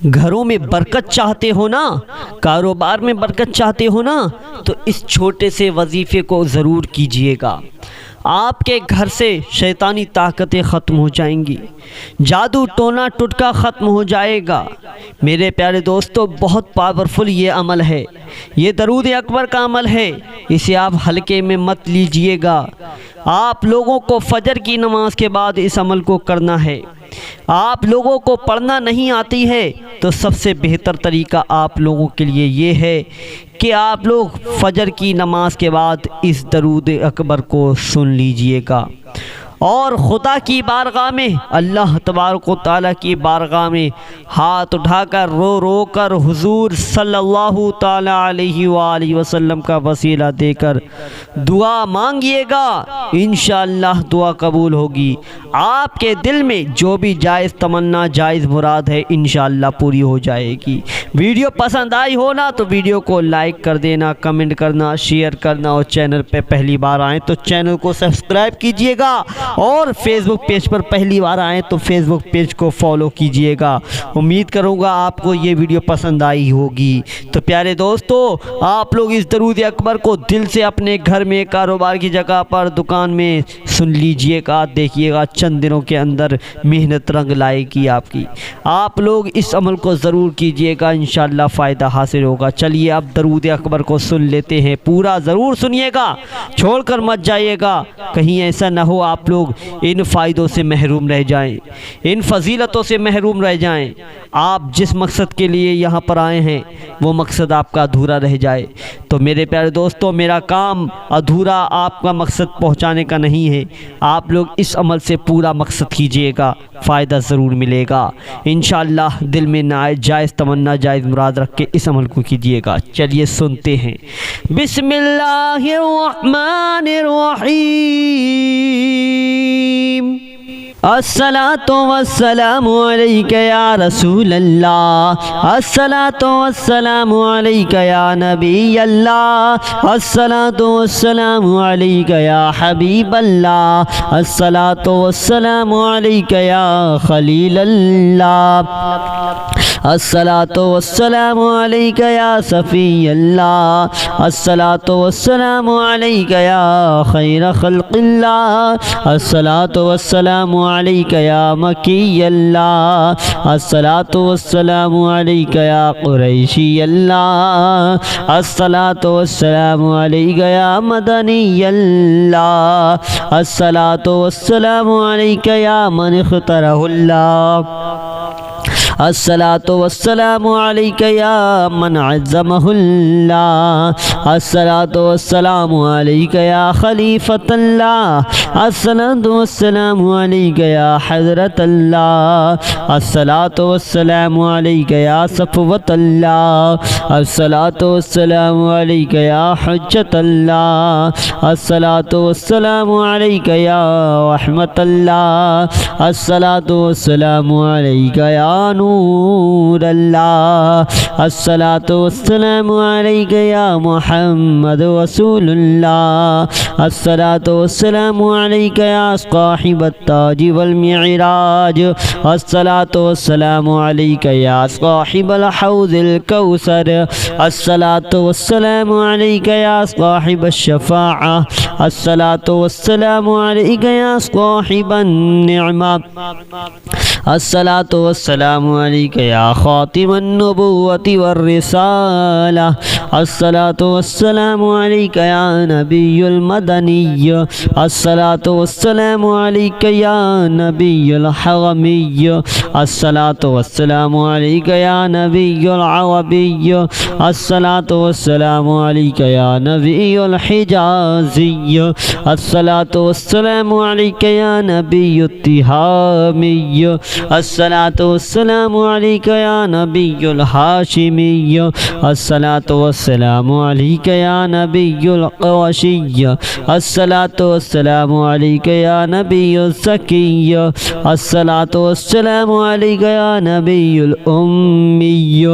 घरों में बरकत चाहते हो ना, कारोबार में बरकत चाहते हो ना, तो इस छोटे से वजीफ़े को ज़रूर कीजिएगा। आपके घर से शैतानी ताकतें ख़त्म हो जाएंगी, जादू टोना टुटका ख़त्म हो जाएगा। मेरे प्यारे दोस्तों, बहुत पावरफुल ये अमल है, ये दरूद अकबर का अमल है, इसे आप हल्के में मत लीजिएगा। आप लोगों को फजर की नमाज के बाद इस अमल को करना है। आप लोगों को पढ़ना नहीं आती है तो सबसे बेहतर तरीका आप लोगों के लिए ये है कि आप लोग फजर की नमाज के बाद इस दरूद अकबर को सुन लीजिएगा और खुदा की बारगाह में, अल्लाह तबारक व तआला की बारगाह में हाथ उठाकर रो रो कर हुजूर सल्लल्लाहु ताला अलैहि वसल्लम का वसीला देकर दुआ मांगिएगा। इंशाअल्लाह दुआ कबूल होगी। आपके दिल में जो भी जायज़ तमन्ना, जायज़ मुराद है, इंशाअल्लाह पूरी हो जाएगी। वीडियो पसंद आई हो ना तो वीडियो को लाइक कर देना, कमेंट करना, शेयर करना और चैनल पे पहली बार आएँ तो चैनल को सब्सक्राइब कीजिएगा और फेसबुक पेज पर पहली बार आए तो फेसबुक पेज को फॉलो कीजिएगा। उम्मीद करूंगा आपको ये वीडियो पसंद आई होगी। तो प्यारे दोस्तों, आप लोग इस दरूद अकबर को दिल से अपने घर में, कारोबार की जगह पर, दुकान में सुन लीजिएगा। देखिएगा चंद दिनों के अंदर मेहनत रंग लाएगी आपकी। आप लोग इस अमल को ज़रूर कीजिएगा, इंशाअल्लाह फ़ायदा हासिल होगा। चलिए अब दरूद अकबर को सुन लेते हैं। पूरा ज़रूर सुनिएगा, छोड़कर मत जाइएगा। कहीं ऐसा ना हो आप लोग इन फ़ायदों से महरूम रह जाएं, इन फजीलतों से महरूम रह जाएं। आप जिस मकसद के लिए यहाँ पर आए हैं वो मकसद आपका अधूरा रह जाए। तो मेरे प्यारे दोस्तों, मेरा काम अधूरा आपका मकसद पहुँचाने का नहीं है। आप लोग इस अमल से पूरा मकसद कीजिएगा, फ़ायदा ज़रूर मिलेगा इंशाअल्लाह। दिल में जायज़ तमन्ना, जायज़ मुराद रख के इस अमल को कीजिएगा। चलिए सुनते हैं। बिस्मिल्लाहिर्रहमानिर्रहीम। अस्सलातु वस्सलामु अलैका या रसूल अल्लाह, अस्सलातु वस्सलामु अलैका या नबी अल्लाह, अस्सलातु वस्सलामु अलैका या हबीब अल्लाह, अस्सलातु वस्सलामु अलैका या खलील अल्लाह, अस्सलातु वस्सलामु अलैका या सफ़ी अल्लाह, अस्सलातु वस्सलामु अलैका या खैर खल्क़िल्लाह, अस्सलातु वस्सलामु अलैका या मकी अल्लाह, अस्सलातु वस्सलामु अलैका या कुरैशी अल्लाह, अस्सलातु वस्सलामु अलैका या मदनी अल्लाह, अस्सलातु वस्सलामु अलैका या मन इख्तरहुल्लाह, अस्सलातु वस्सलामु अलैका या मन अज़्ज़महुल्लाह, अस्सलातु वस्सलामु अलैका या खलीफतल्लाह, अस्सलातु वस्सलामु अलैका या हज़रतल्लाह, अस्सलातु वस्सलामु अलैका या सफ़वतल्लाह, अस्सलातु वस्सलामु अलैका या हुज्जतल्लाह, अस्सलातु वस्सलामु अलैका या रहमतल्लाह, अस्सलातु वस्सलामु अलैका या नूर अल्लाह, अस्सलातु वस्सलामु अलैका या मुहम्मद रसूलुल्लाह, अस्सलातु वस्सलामु अलैका या साहिबत ताज वल मिअराज, अस्सलातु वस्सलामु अलैका या साहिबल हौज़िल कौसर, अस्सलातु वस्सलामु अलैका या साहिबश शफ़ाअ, अस्सलातु वस्सलामु अलैका या साहिबन निअमा, अस्सलातु वस्सलामु अलैका या खातिमन नबुव्वति वर रिसाला, अस्सलातु वस्सलामु अलैका या नबियुल मदनिय्य, अस्सलातु वस्सलामु अलैका या नबियुल हरमिय्य, अस्सलातु वस्सलामु अलैका या नबियुल अरबिय्य, अस्सलातु वस्सलामु अलैका या नबियुल हिजाज़िय्य, अस्सलातु वस्सलामु अलैका या नबियुत तिहामिय्य, अस्सलातु वस्सलामु अलैका या नबियुल हाशिमिय्य, अस्सलातु वस्सलामु अलैका या नबियुल क़ुरैशिय्य, अस्सलातु वस्सलामु अलैका या नबियुल ज़किय्य, अस्सलातु वस्सलामु अलैका या नबियुल उम्मिय्य।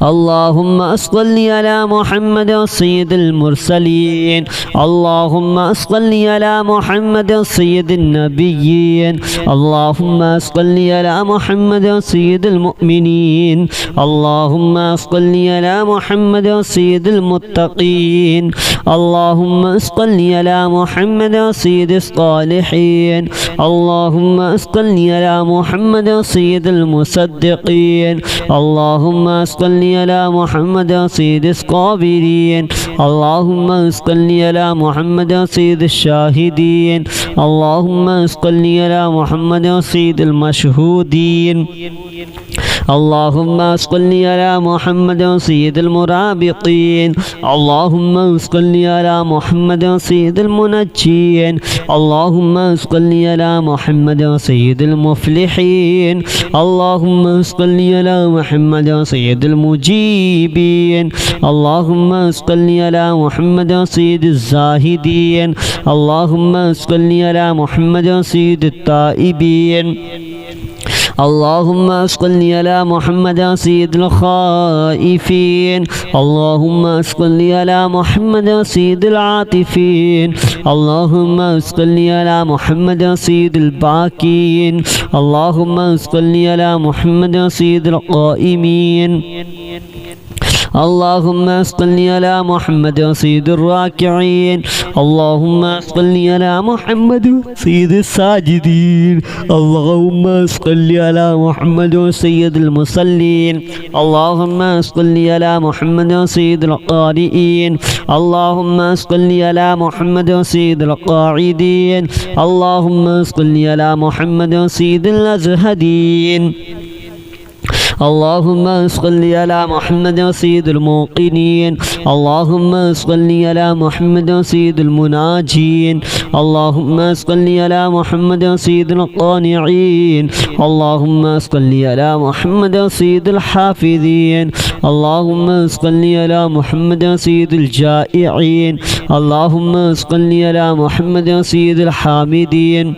अल्लाहुम्मा सल्लि अला मुहम्मद सय्यिदिल मुरसलीन, अल्लाहुम्मा सल्लि अला मुहम्मद सय्यिदिन नबिय्यीन, अल्लाहुम्मा सल्लि अला محمد سيد المؤمنين اللهم صل على محمد سيد المتقين اللهم صل على محمد سيد الصالحين اللهم صل على محمد سيد المصدقين اللهم صل على محمد سيد الصابرين اللهم صل على محمد سيد الشاهدين اللهم صل على محمد سيد المشهودين اللهم صل على محمد سيد المرابطين اللهم صل على محمد سيد المنجين اللهم صل على محمد سيد المفلحين اللهم صل على محمد سيد المجيبين اللهم صل على محمد سيد الزاهدين اللهم صل على محمد سيد التائبين اللهم صل على محمد سيد الخائفين اللهم صل على محمد سيد العاطفين اللهم صل على محمد سيد الباكين اللهم صل على محمد سيد القائمين اللهم صل على محمد سيد الراكعين اللهم صل على محمد سيد الساجدين اللهم صل على محمد سيد المصلين اللهم صل على محمد سيد القارئين اللهم صل على محمد سيد القاعدين اللهم صل على محمد سيد الأزهدين اللهم صل على محمد سيد الموقنين اللهم صل على محمد سيد المناجين اللهم صل على محمد سيد القانعين اللهم صل على محمد سيد الحافظين اللهم صل على محمد سيد الجائعين اللهم صل على محمد سيد الحامدين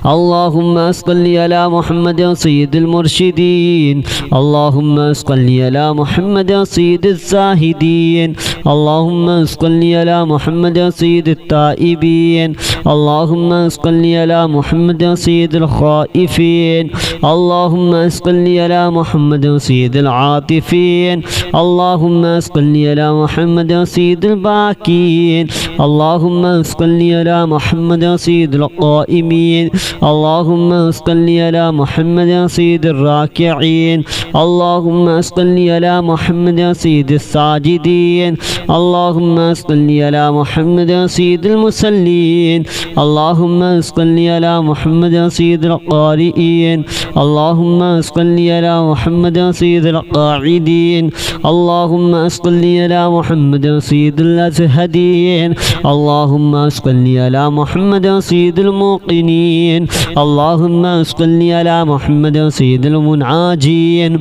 اللهم صل على محمد سيد المرشدين اللهم صل على محمد سيد الزاهدين اللهم صل على محمد سيد التائبين اللهم صل على محمد سيد الخائفين اللهم صل على محمد سيد العاطفين اللهم صل على محمد سيد الباكين اللهم صل على محمد سيد القائمين اللهم صل على محمد سيد الراكعين اللهم صل على محمد سيد الساجدين اللهم صل على محمد سيد المصلين اللهم صل على محمد سيد القارئين اللهم صل على محمد سيد القاعدين اللهم صل على محمد سيد الأزهدين اللهم صل على محمد سيد الموقنين اللهم صل على محمد سيد المنعاجين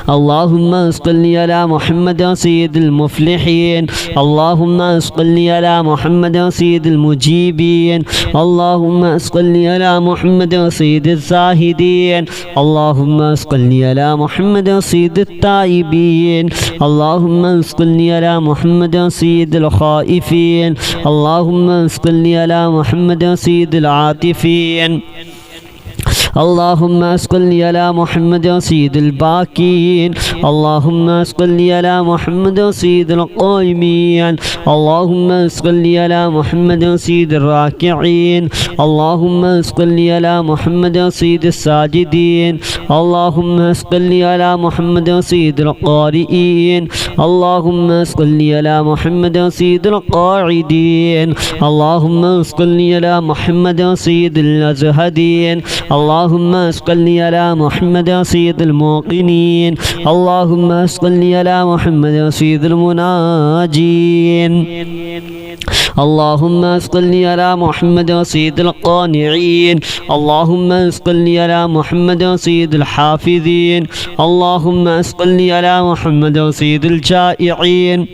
اللهم صل على محمد سيد المفلحين اللهم صل على محمد سيد المجيبين اللهم صل على محمد سيد الزاهدين اللهم صل على محمد سيد التائبين اللهم صل على محمد سيد الخائفين اللهم صل على محمد سيد العاطفين اللهم صل على محمد سيد الباكين اللهم صل على محمد سيد القائمين اللهم صل على محمد سيد الراكعين اللهم صل على محمد سيد الساجدين اللهم صل على محمد سيد القارئين اللهم صل على محمد سيد القاعدين اللهم صل على محمد سيد الأزهدين اللهم صل على محمد سيد الموقنين اللهم صل على محمد سيد المناجين اللهم صل على محمد سيد القانعين اللهم صل على محمد سيد الحافظين اللهم صل على محمد سيد الجائعين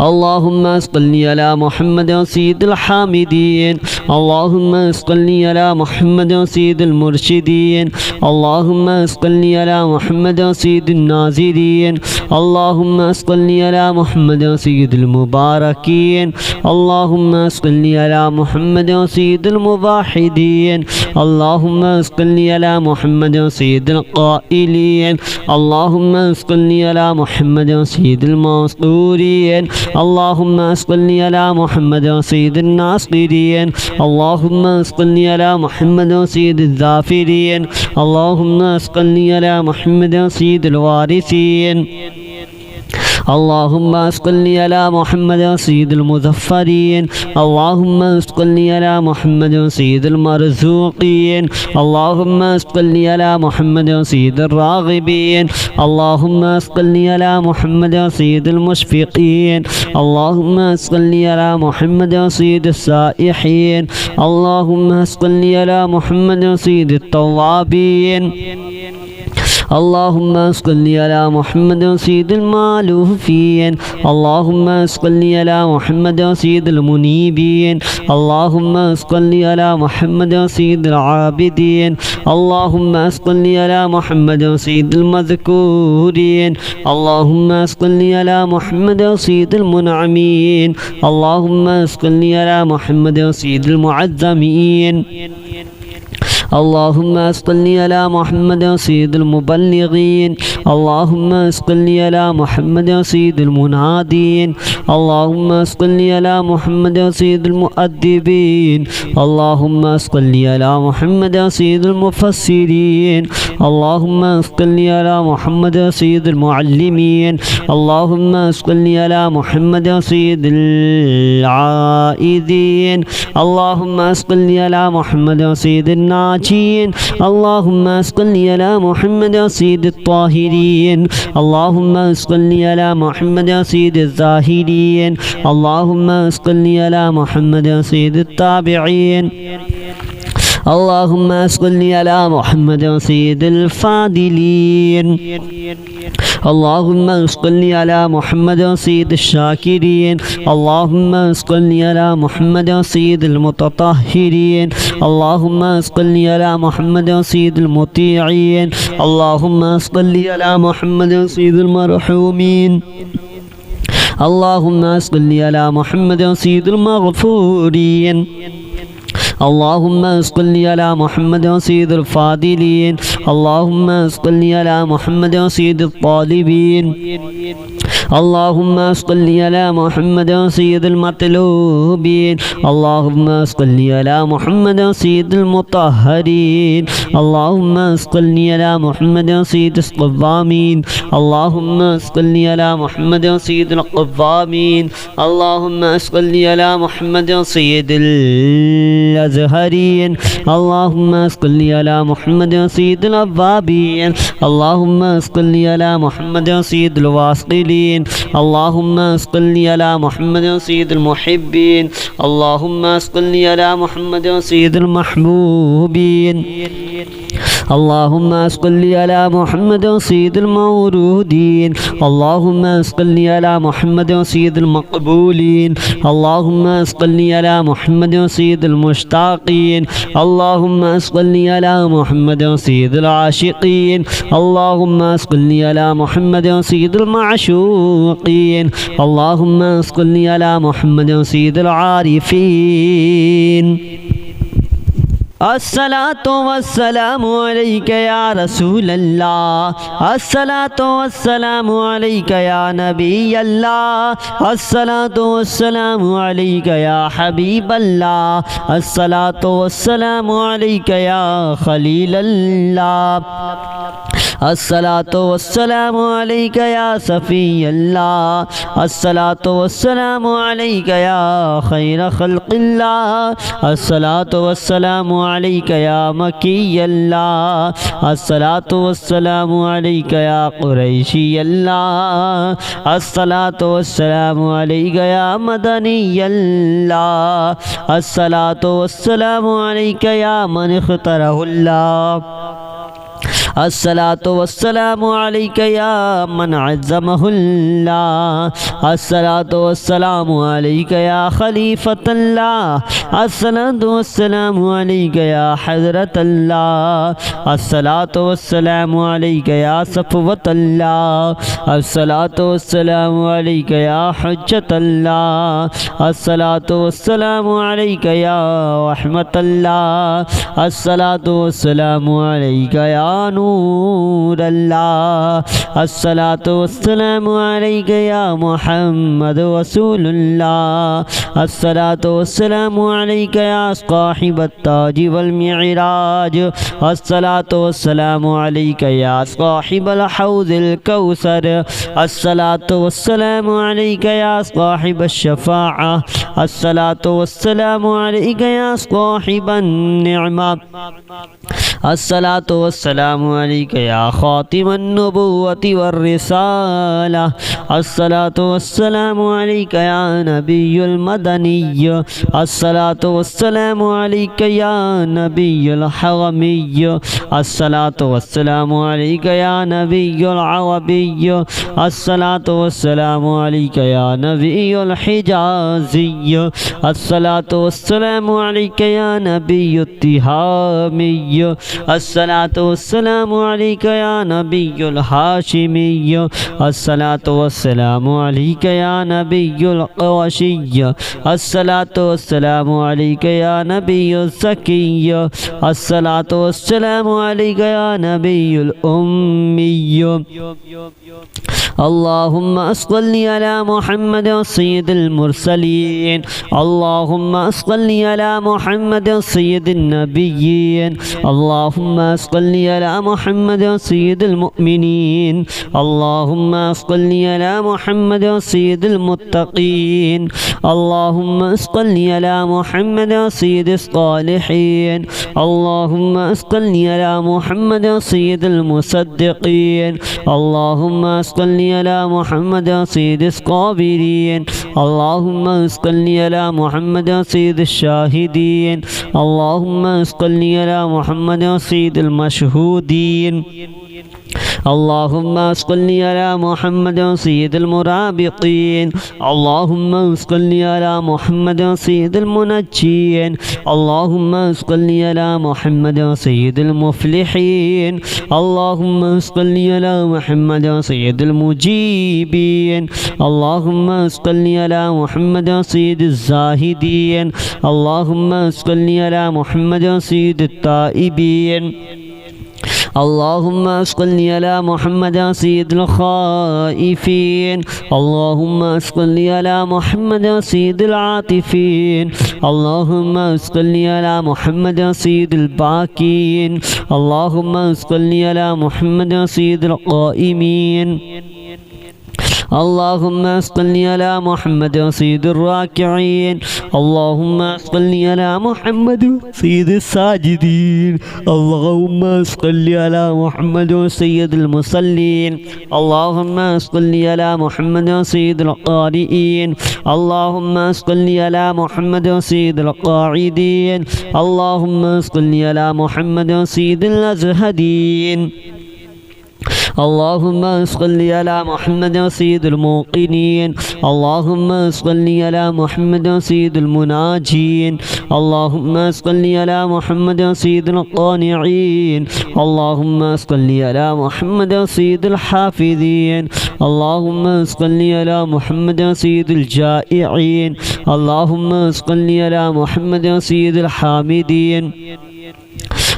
اللهم صل على محمد سيد الحامدين اللهم صل على محمد سيد المرشدين اللهم صل على محمد سيد الناظرين اللهم صل على محمد سيد المباركين اللهم صل على محمد سيد الموحدين اللهم صل على محمد سيد القائلين اللهم صل على محمد سيد المنصورين اللهم صل على محمد سيد الناصرين اللهم صل على محمد سيد الظافرين اللهم صل على محمد سيد الوارثين اللهم صل على محمد سيد المظفرين اللهم صل على محمد سيد المرزوقين اللهم صل على محمد سيد الراغبين اللهم صل على محمد سيد المشفقين اللهم صل على محمد سيد السائحين اللهم صل على محمد سيد التوابين اللهم صل على محمد سيد المالوفين اللهم صل على محمد سيد المنيبين اللهم صل على محمد سيد العابدين اللهم صل على محمد سيد المذكورين اللهم صل على محمد سيد المنعمين اللهم صل على محمد سيد المعظمين اللهم صل على محمد سيد المبلغين اللهم صل على محمد سيد المنادين اللهم صل على محمد سيد المؤدبين اللهم صل على محمد سيد المفسرين اللهم صل على محمد سيد المعلمين اللهم صل على محمد سيد العائدين اللهم صل على محمد سيد الناجين اللهم صل على محمد سيد الطاهرين اللهم صل على محمد سيد الزاهدين اللهم صل على محمد سيد التابعين اللهم صل على محمد سيد الفاضلين اللهم صل على محمد سيد الشاكرين اللهم صل على محمد سيد المتطهرين اللهم صل على محمد سيد المطيعين اللهم صل على محمد سيد المرحومين اللهم صل على محمد سيد المغفورين اللهم صل على محمد سيد الفاضلين اللهم صل على محمد سيد الطالبين اللهم صل على محمد سيد المطلوبين اللهم صل على محمد سيد المطهرين اللهم صل على محمد سيد الصوامين اللهم صل على محمد سيد القوامين اللهم صل على محمد سيد الأزهرين اللهم صل على محمد سيد الأوابين اللهم صل على محمد سيد الواصلين اللهم صل على محمد سيد المحبين اللهم صل على محمد سيد المحبوبين اللهم صل على محمد سيد المورودين اللهم صل على محمد سيد المقبولين اللهم صل على محمد سيد المشتاقين اللهم صل على محمد سيد العاشقين اللهم صل على محمد سيد المعشوقين اللهم صل على محمد سيد العارفين الصلاة والسلام عليك يا رسول الله الصلاة والسلام عليك يا نبي الله الصلاة والسلام عليك يا حبيب الله الصلاة والسلام عليك يا خليل الله الصلاة والسلام عليك يا صفي الله الصلاة والسلام عليك يا خير خلق الله الصلاة والسلام عليك يا مكي الله الصلاة والسلام عليك يا قريشي الله الصلاة والسلام عليك يا مدني الله الصلاة والسلام عليك يا من اختاره الله अस्सलातु वस्सलामु अलैका या मन अज़्ज़महुल्लाह। अस्सलातु वस्सलामु अलैका या खलीफतल्लाह। अस्सलातु वस्सलामु अलैका या हज़रतल्लाह। अस्सलातु वस्सलामु अलैका या सफ़वतल्लाह। अस्सलातु वस्सलामु अलैका या हुज्जतल्लाह। अस्सलातु वस्सलामु अलैका या रहमतल्लाह। अस्सलातु वस्सलामु अलैका या नूरल्लाह। अस्सलातु वस्सलामु अलैका या मुहम्मद रसूलुल्लाह। अस्सलातु वस्सलामु अलैका या साहिबत ताज वल मिअराज। अस्सलातु वस्सलामु अलैका या साहिबल हौज़िल कौसर। अस्सलातु वस्सलामु अलैका या साहिबश शफ़ाअह। अस्सलातु वस्सलामु अलैका या साहिबन निअमा। अस्सलातु वस्सलामु अलैका या खातिमन नबुव्वति वर रिसाला। अस्सलातु वस्सलामु अलैका या नबियुल मदनिय्य। अस्सलातु वस्सलामु अलैका या नबियुल हरमिय्य। अस्सलातु वस्सलामु अलैका या नबियुल अरबिय्य। अस्सलातु वस्सलामु अलैका या नबियुल हिजाज़िय्य। अस्सलातु वस्सलामु अलैका या नबियुत तिहामिय्य। अस्सलातु वस्सलामु अलैका या नबियुल हाशिमिय्य। अस्सलातु वस्सलामु अलैका या नबियुल क़ुरशिय्य। अस्सलातु वस्सलामु अलैका या नबियुल ज़किय्य। अस्सलातु वस्सलामु अलैका या नबियुल उम्मिय्य। अल्लाहुम्मा सल्लि अला मुहम्मद सय्यिदिल मुरसलीन। अल्लाहुम्मा सल्लि अला मुहम्मद सय्यिदिन नबिय्यीन। अल्लाहुम्मा सल्लि अला मुहम्मद सय्यिदिल मुअमिनीन। अल्लाहुम्मा सल्लि अला मुहम्मद सय्यिदिल मुत्तक़ीन। अल्लाहुम्मा सल्लि अला मुहम्मद सय्यिदिस सालिहीन। अल्लाहुम्मा सल्लि अला मुहम्मद सय्यिदिल मुसद्दिक़ीन। अल्लाहुम्मा सल्लि अला मुहम्मद सय्यिदिस क़ाबिरीन। अल्लाहुम्मा सल्लि अला मुहम्मद सय्यिदिश शाहिदीन। अल्लाहुम्मा सल्लि अला मुहम्मद सय्यिदिल मशहूदीन। अल्लाहुम्मा सल्लि अला मुहम्मद सय्यिदिल मुराबिक़ीन। अल्लाहुम्मा सल्लि अला मुहम्मद सय्यिदिल मुनज्जीन। अल्लाहुम्मा सल्लि अला मुहम्मद सय्यिदिल मुफ़्लिहीन। अल्लाहुम्मा सल्लि अला मुहम्मद सय्यिदिल मुजीबीन। अल्लाहुम्मा सल्लि अला मुहम्मद सय्यिदिज़ ज़ाहिदीन। अल्लाहुम्मा सल्लि अला मुहम्मद सय्यिदित ताइबीन। अल्लाहुम्मा सल्लि अला मुहम्मद सय्यिदिल खाइफीन। अल्लाहुम्मा सल्लि अला मुहम्मद सय्यिदिल आतिफीन। अल्लाहुम्मा सल्लि अला मुहम्मद सय्यिदिल बाकीन। अल्लाहुम्मा सल्लि अला मुहम्मद सय्यिदिल क़ाइमीन। अल्लाहुम्मा सल्लि अला मुहम्मद सय्यिदिर राकिईन। अल्लाहुम्मा सल्लि अला मुहम्मद सय्यिदिस साजिदीन। अल्लाहुम्मा सल्लि अला मुहम्मद सय्यिदिल मुसल्लीन। अल्लाहुम्मा सल्लि अला मुहम्मद सय्यिदिल क़ारिईन। अल्लाहुम्मा सल्लि अला मुहम्मद सय्यिदिल क़ाइदीन। अल्लाहुम्मा सल्लि अला मुहम्मद सय्यिदिल अज़हदीन। अल्लाहुम्मा सल्लि अला मुहम्मद सय्यिदिल मुक़िनीन। अल्लाहुम्मा सल्लि अला मुहम्मद सय्यिदिल मुनाजीन। अल्लाहुम्मा सल्लि अला मुहम्मद सय्यिदिल क़ानिईन। अल्लाहुम्मा सल्लि अला मुहम्मद सय्यिदिल हाफ़िज़ीन। अल्लाहुम्मा सल्लि अला मुहम्मद सय्यिदिल जाइईन। अल्लाहुम्मा सल्लि अला मुहम्मद सय्यिदिल हामिदीन।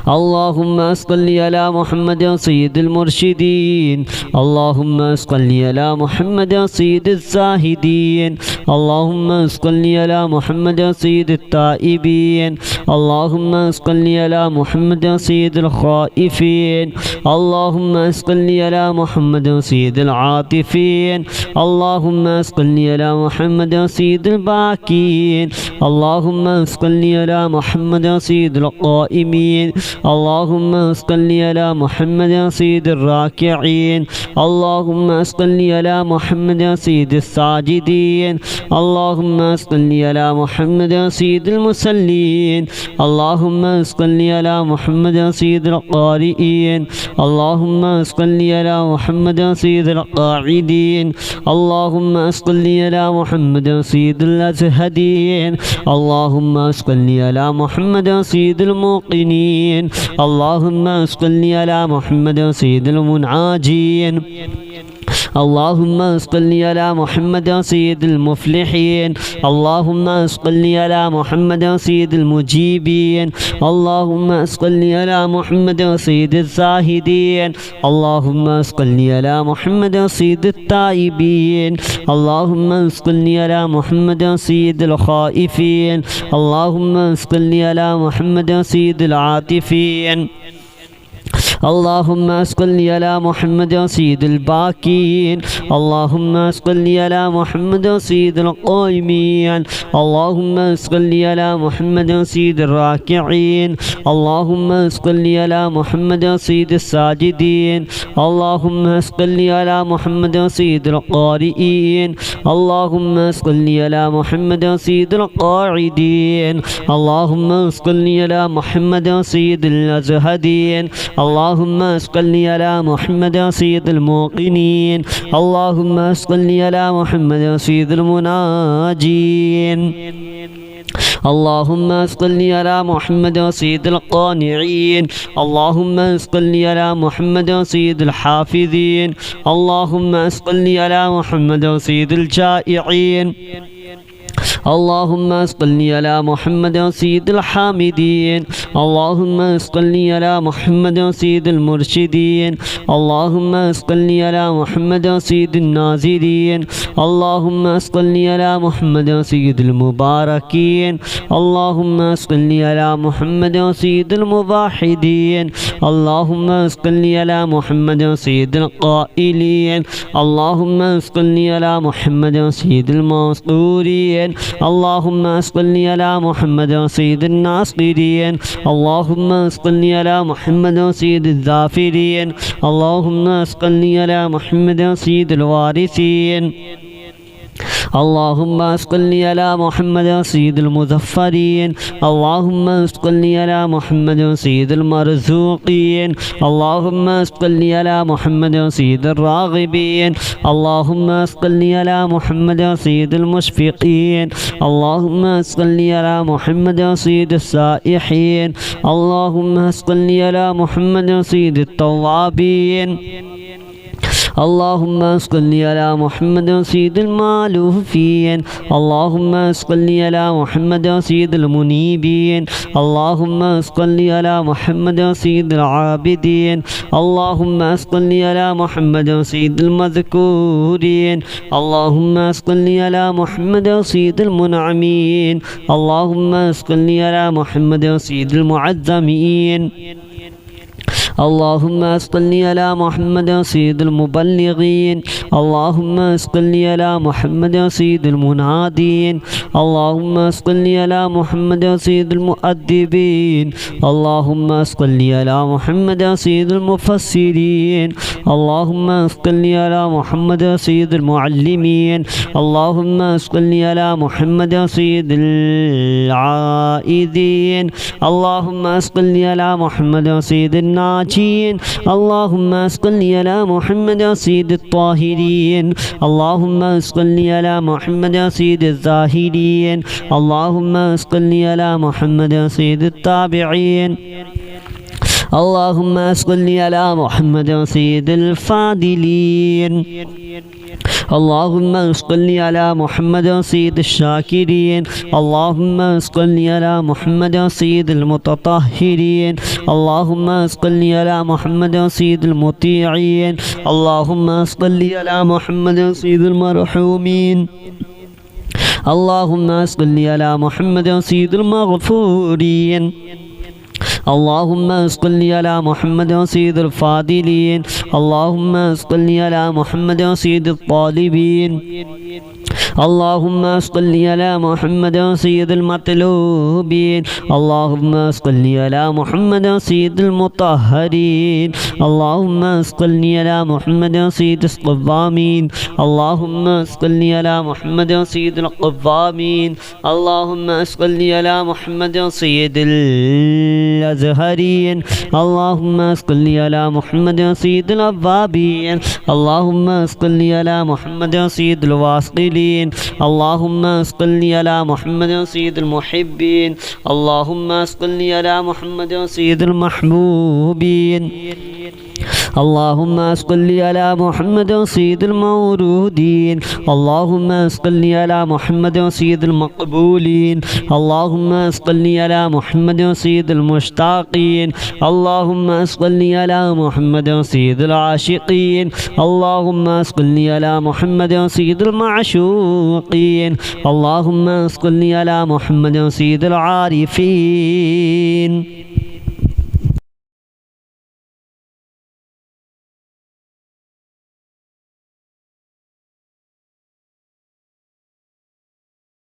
अल्लाहुम्मा सल्लि अला मुहम्मद सय्यिदिल मुरशिदीन। अल्लाहुम्मा सल्लि अला मुहम्मद सय्यिदिज़ ज़ाहिदीन। अल्लाहुम्मा सल्लि अला मुहम्मद सय्यिदित ताइबीन। अल्लाहुम्मा सल्लि अला मुहम्मद सय्यिदिल ख़ाइफ़ीन। अल्लाहुम्मा सल्लि अला मुहम्मद सय्यिदिल आतिफ़ीन। अल्लाहुम्मा सल्लि अला मुहम्मद सय्यिदिल बाकीन। अल्लाहुम्मा सल्लि अला मुहम्मद सय्यिदिल क़ाइमीन। اللهم صل على محمد سيد الراكعين اللهم صل على محمد سيد الساجدين اللهم صل على محمد سيد المصلين اللهم صل على محمد سيد القارئين اللهم صل على محمد سيد القاعدين اللهم صل على محمد سيد الأزهدين اللهم صل على محمد سيد الموقنين اللهم صل على محمد سيد المنعاجين اللهم صل على محمد سيد المفلحين اللهم صل على محمد سيد المجيبين اللهم صل على محمد سيد الزاهدين اللهم صل على محمد سيد التائبين اللهم صل على محمد سيد الخائفين اللهم صل على محمد سيد العاطفين اللهم صل على محمد سيد الباكين اللهم صل على محمد سيد القائمين اللهم صل على محمد سيد الراكعين اللهم صل على محمد سيد الساجدين اللهم صل على محمد سيد القارئين اللهم صل على محمد سيد القاعدين اللهم صل على محمد سيد الأزهدين اللهم صل على محمد سيد الموقنين اللهم صل على محمد سيد المناجين اللهم صل على محمد سيد القانعين اللهم صل على محمد سيد الحافظين اللهم صل على محمد سيد الجائعين اللهم صل على محمد سيد الحامدين اللهم صل على محمد سيد المرشدين اللهم صل على محمد سيد الناظرين اللهم صل على محمد سيد المباركين اللهم صل على محمد سيد الموحدين اللهم صل على محمد سيد القائلين اللهم صل على محمد سيد المنصورين اللهم صل على محمد سيد الناصرين اللهم صل على محمد سيد الظافرين اللهم صل على محمد سيد الوارثين اللهم صل على محمد سيد المظفرين اللهم صل على محمد سيد المرزوقين اللهم صل على محمد سيد الراغبين اللهم صل على محمد سيد المشفقين اللهم صل على محمد سيد السائحين اللهم صل على محمد سيد التوابين اللهم صل على محمد سيد المالوفين اللهم صل على محمد سيد المنيبين اللهم صل على محمد سيد العابدين اللهم صل على محمد سيد المذكورين اللهم صل على محمد سيد المنعمين اللهم صل على محمد سيد المعظمين اللهم صل على محمد سيد المبلغين اللهم صل على محمد سيد المنادين اللهم صل على محمد سيد المؤدبين اللهم صل على محمد سيد المفسرين اللهم صل على محمد سيد المعلمين اللهم صل على محمد سيد العائذين اللهم صل على محمد سيد الناجين اللهم صل على محمد سيد الطاهرين اللهم صل على محمد سيد الزاهدين اللهم صل على محمد سيد التابعين اللهم صل على محمد سيد الفاضلين اللهم صل على محمد سيد الشاكرين اللهم صل على محمد سيد المتطهرين اللهم صل على محمد سيد المطيعين اللهم صل على محمد سيد المرحومين اللهم صل على محمد سيد المغفورين اللهم صل على محمد سيد الفاضلين اللهم صل على محمد سيد الطالبين اللهم صل على محمد سيد المطلوبين اللهم صل على محمد سيد المطهرين اللهم صل على محمد سيد القوامين اللهم صل على محمد سيد القوامين اللهم صل على محمد سيد الأزهرين اللهم صل على محمد سيد الأوابين اللهم صل على محمد سيد الواصلين اللهم صل على محمد سيد المحبين اللهم صل على محمد سيد المحبوبين اللهم صل على محمد سيد المورودين اللهم صل على محمد سيد المقبولين اللهم صل على محمد سيد المشتاقين اللهم صل على محمد سيد العاشقين اللهم صل على محمد سيد المعشوقين اللهم صل على محمد سيد العارفين.